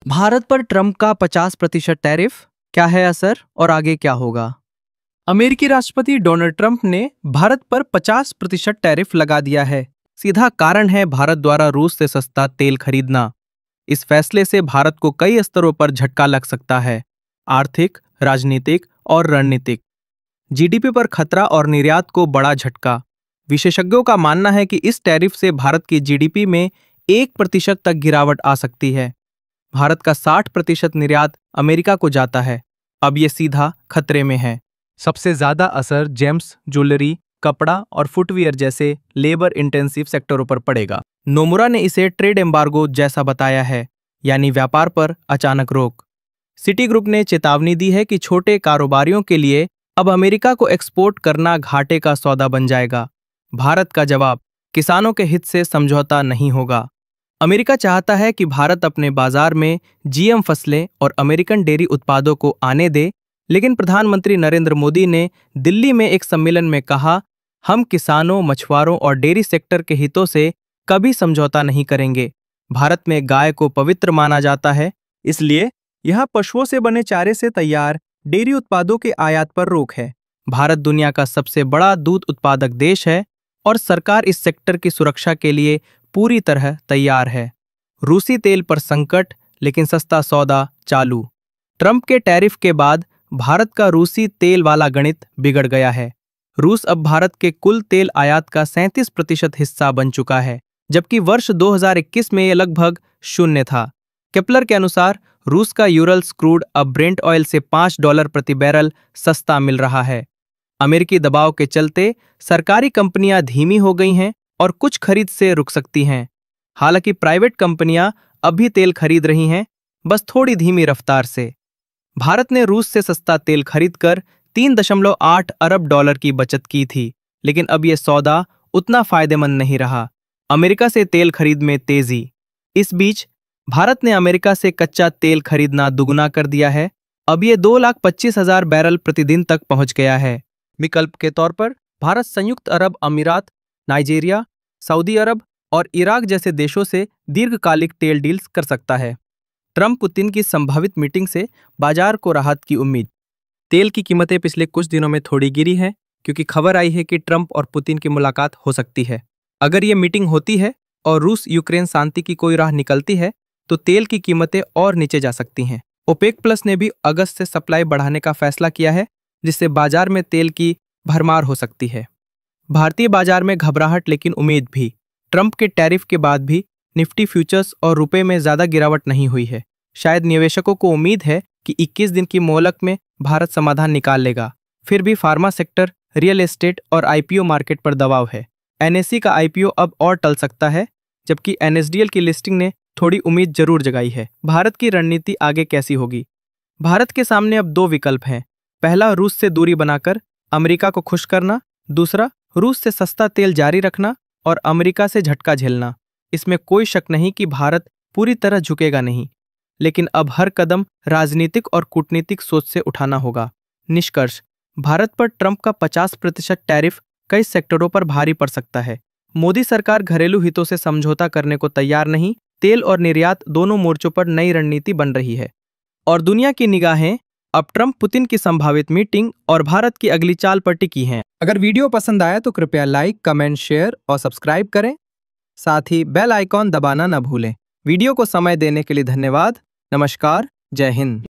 भारत पर ट्रंप का 50% टैरिफ, क्या है असर और आगे क्या होगा? अमेरिकी राष्ट्रपति डोनाल्ड ट्रंप ने भारत पर 50% टैरिफ लगा दिया है। सीधा कारण है भारत द्वारा रूस से सस्ता तेल खरीदना। इस फैसले से भारत को कई स्तरों पर झटका लग सकता है। आर्थिक, राजनीतिक और रणनीतिक। जीडीपी पर खतरा और निर्यात को बड़ा झटका। विशेषज्ञों का मानना है कि इस टैरिफ से भारत की जीडीपी में 1% तक गिरावट आ सकती है। भारत का 60% निर्यात अमेरिका को जाता है। अब ये सीधा खतरे में है। सबसे ज्यादा असर जेम्स, ज्वेलरी, कपड़ा और फुटवियर जैसे लेबर इंटेंसिव सेक्टरों पर पड़ेगा। नोमुरा ने इसे ट्रेड एम्बार्गो जैसा बताया है, यानी व्यापार पर अचानक रोक। सिटी ग्रुप ने चेतावनी दी है कि छोटे कारोबारियों के लिए अब अमेरिका को एक्सपोर्ट करना घाटे का सौदा बन जाएगा। भारत का जवाब, किसानों के हित से समझौता नहीं होगा। अमेरिका चाहता है कि भारत अपने बाजार में जीएम फसलें और अमेरिकन डेयरी उत्पादों को आने दे, लेकिन प्रधानमंत्री नरेंद्र मोदी ने दिल्ली में एक सम्मेलन में कहा, हम किसानों, मछुआरों और डेयरी सेक्टर के हितों से कभी समझौता नहीं करेंगे। भारत में गाय को पवित्र माना जाता है, इसलिए यहाँ पशुओं से बने चारे से तैयार डेयरी उत्पादों के आयात पर रोक है। भारत दुनिया का सबसे बड़ा दूध उत्पादक देश है और सरकार इस सेक्टर की सुरक्षा के लिए पूरी तरह तैयार है। रूसी तेल पर संकट, लेकिन सस्ता सौदा चालू। ट्रंप के टैरिफ के बाद भारत का रूसी तेल वाला गणित बिगड़ गया है। रूस अब भारत के कुल तेल आयात का 37% हिस्सा बन चुका है, जबकि वर्ष 2021 में यह लगभग 0 था। केपलर के अनुसार रूस का यूरल्स क्रूड अब ब्रेंट ऑयल से $5 प्रति बैरल सस्ता मिल रहा है। अमेरिकी दबाव के चलते सरकारी कंपनियां धीमी हो गई हैं और कुछ खरीद से रुक सकती हैं। हालांकि प्राइवेट कंपनियां अब भी तेल खरीद रही हैं, बस थोड़ी धीमी रफ्तार से। भारत ने रूस से सस्ता तेल खरीदकर $3.8 अरब की बचत की थी, लेकिन अब यह सौदा उतना फायदेमंद नहीं रहा। अमेरिका से तेल खरीद में तेजी। इस बीच भारत ने अमेरिका से कच्चा तेल खरीदना दुगुना कर दिया है। अब यह 2,25,000 बैरल प्रतिदिन तक पहुंच गया है। विकल्प के तौर पर भारत संयुक्त अरब अमीरात, नाइजीरिया, सऊदी अरब और इराक जैसे देशों से दीर्घकालिक तेल डील्स कर सकता है। ट्रंप पुतिन की संभावित मीटिंग से बाजार को राहत की उम्मीद। तेल की कीमतें पिछले कुछ दिनों में थोड़ी गिरी हैं, क्योंकि खबर आई है कि ट्रंप और पुतिन की मुलाकात हो सकती है। अगर ये मीटिंग होती है और रूस यूक्रेन शांति की कोई राह निकलती है, तो तेल की कीमतें और नीचे जा सकती हैं। ओपेक प्लस ने भी अगस्त से सप्लाई बढ़ाने का फैसला किया है, जिससे बाजार में तेल की भरमार हो सकती है। भारतीय बाजार में घबराहट, लेकिन उम्मीद भी। ट्रंप के टैरिफ के बाद भी निफ्टी फ्यूचर्स और रुपए में ज्यादा गिरावट नहीं हुई है। शायद निवेशकों को उम्मीद है कि 21 दिन की मोहलत में भारत समाधान निकाल लेगा। फिर भी फार्मा सेक्टर, रियल एस्टेट और आईपीओ मार्केट पर दबाव है। एनएसई का आईपीओ अब और टल सकता है, जबकि एनएसडीएल की लिस्टिंग ने थोड़ी उम्मीद जरूर जगाई है। भारत की रणनीति आगे कैसी होगी? भारत के सामने अब 2 विकल्प हैं। पहला, रूस से दूरी बनाकर अमेरिका को खुश करना। दूसरा, रूस से सस्ता तेल जारी रखना और अमेरिका से झटका झेलना। इसमें कोई शक नहीं कि भारत पूरी तरह झुकेगा नहीं, लेकिन अब हर कदम राजनीतिक और कूटनीतिक सोच से उठाना होगा। निष्कर्ष, भारत पर ट्रंप का 50% टैरिफ कई सेक्टरों पर भारी पड़ सकता है। मोदी सरकार घरेलू हितों से समझौता करने को तैयार नहीं। तेल और निर्यात दोनों मोर्चों पर नई रणनीति बन रही है और दुनिया की निगाहें अब ट्रंप पुतिन की संभावित मीटिंग और भारत की अगली चाल पर टिकी हैं। अगर वीडियो पसंद आया तो कृपया लाइक, कमेंट, शेयर और सब्सक्राइब करें। साथ ही बेल आइकॉन दबाना न भूलें। वीडियो को समय देने के लिए धन्यवाद। नमस्कार, जय हिंद।